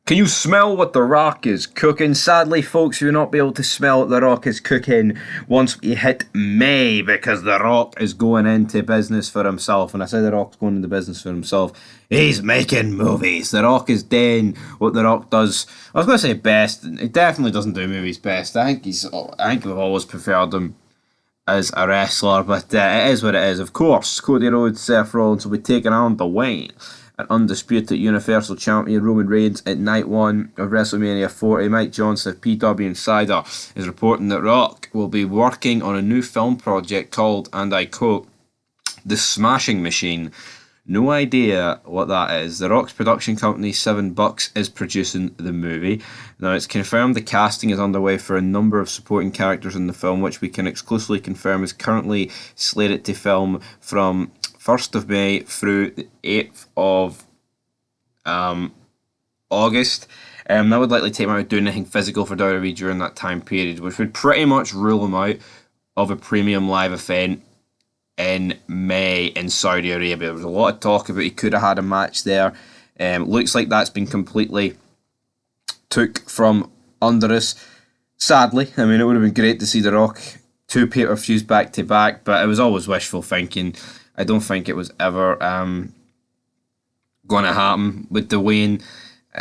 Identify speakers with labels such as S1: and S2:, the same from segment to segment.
S1: Can you smell what The Rock is cooking? Sadly, folks, you will not be able to smell what The Rock is cooking once we hit May, because The Rock is going into business for himself. And I say The Rock's going into business for himself. He's making movies. The Rock is doing what The Rock does. I was going to say best. He definitely doesn't do movies best. I think we've always preferred him as a wrestler, but it is what it is. Of course, Cody Rhodes, Seth Rollins will be taking on DWAYNE, an undisputed Universal Champion Roman Reigns at Night 1 of WrestleMania 40. Mike Johnson of PW Insider is reporting that Rock will be working on a new film project called, and I quote, The Smashing Machine. No idea what that is. The Rock's production company, Seven Bucks, is producing the movie. Now, it's confirmed the casting is underway for a number of supporting characters in the film, which we can exclusively confirm is currently slated to film from 1st of May through the 8th of August. That would likely take him out of doing anything physical for WWE during that time period, which would pretty much rule him out of a premium live event in May in Saudi Arabia. There was a lot of talk about he could have had a match there. Looks like that's been completely took from under us. Sadly, I mean, it would have been great to see The Rock two pay-per-views back to back, but it was always wishful thinking. I don't think it was ever going to happen with DWAYNE.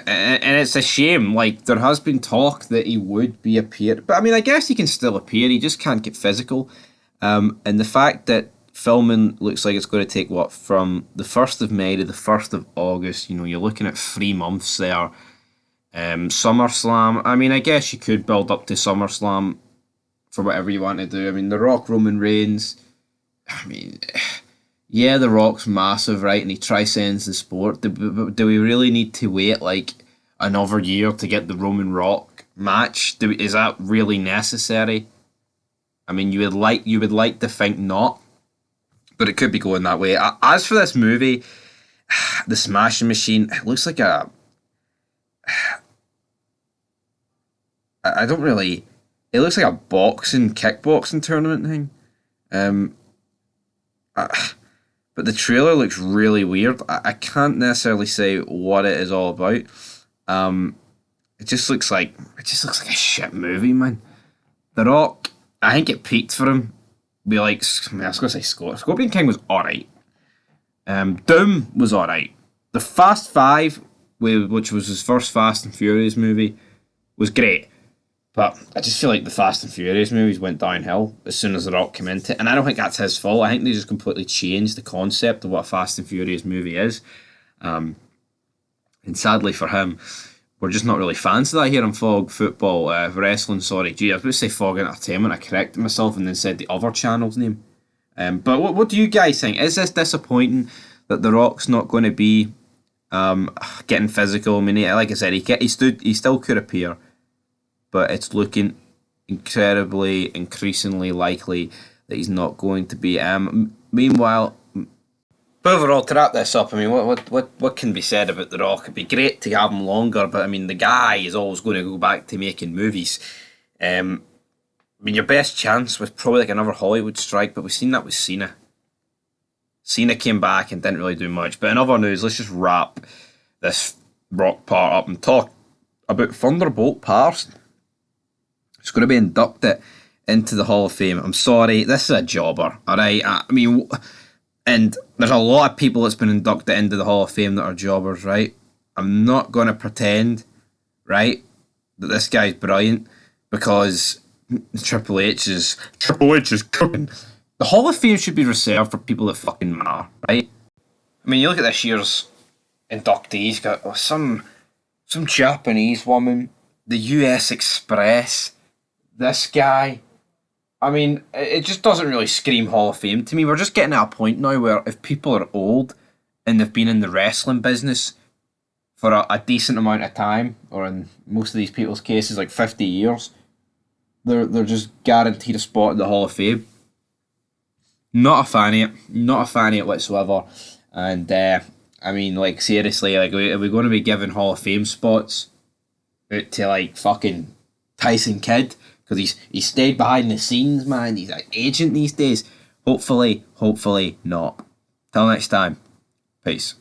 S1: And it's a shame. Like, there has been talk that he would be appear, but I mean, I guess he can still appear. He just can't get physical. And the fact that filming looks like it's going to take, what, from the 1st of May to the 1st of August, you know, you're looking at 3 months there. SummerSlam, I mean, I guess you could build up to SummerSlam for whatever you want to do. I mean, The Rock, Roman Reigns, I mean, yeah, The Rock's massive, right, and he transcends the sport. Do we really need to wait, like, another year to get the Roman Rock match? Is that really necessary? I mean, you would like to think not, but it could be going that way. As for this movie, The Smashing Machine, it looks like a... I don't really... It looks like a kickboxing tournament thing. But the trailer looks really weird. I can't necessarily say what it is all about. It just looks like a shit movie, man. The Rock, I think it peaked for him. I was going to say Scorpion King was alright. Doom was alright. The Fast Five, which was his first Fast and Furious movie, was great. But I just feel like the Fast and Furious movies went downhill as soon as The Rock came into it. And I don't think that's his fault. I think they just completely changed the concept of what a Fast and Furious movie is. And sadly for him, we're just not really fans of that here on Fog Football, Wrestling, sorry. Gee, I was about to say Fog Entertainment. I corrected myself and then said the other channel's name. But what do you guys think? Is this disappointing that The Rock's not going to be getting physical? I mean, like I said, he still could appear, but it's looking increasingly likely that he's not going to be. Meanwhile, but overall, to wrap this up, I mean, what can be said about The Rock? It'd be great to have him longer, but I mean, the guy is always going to go back to making movies. I mean, your best chance was probably like another Hollywood strike, but we've seen that with Cena. Cena came back and didn't really do much. But in other news, let's just wrap this Rock part up and talk about Thunderbolt Parson. It's going to be inducted into the Hall of Fame. I'm sorry, this is a jobber, alright? I mean, and there's a lot of people that's been inducted into the Hall of Fame that are jobbers, right? I'm not going to pretend, right, that this guy's brilliant, because Triple H is cooking. The Hall of Fame should be reserved for people that fucking matter, right? I mean, you look at this year's inductees, got some Japanese woman, the US Express, this guy. I mean, it just doesn't really scream Hall of Fame to me. We're just getting at a point now where if people are old and they've been in the wrestling business for a decent amount of time, or in most of these people's cases, like 50 years, they're just guaranteed a spot in the Hall of Fame. Not a fan of it. Not a fan of it whatsoever. And, I mean, like, seriously, like, are we going to be giving Hall of Fame spots out to, like, fucking Tyson Kidd? Because he's stayed behind the scenes, man. He's an agent these days. Hopefully not. Till next time. Peace.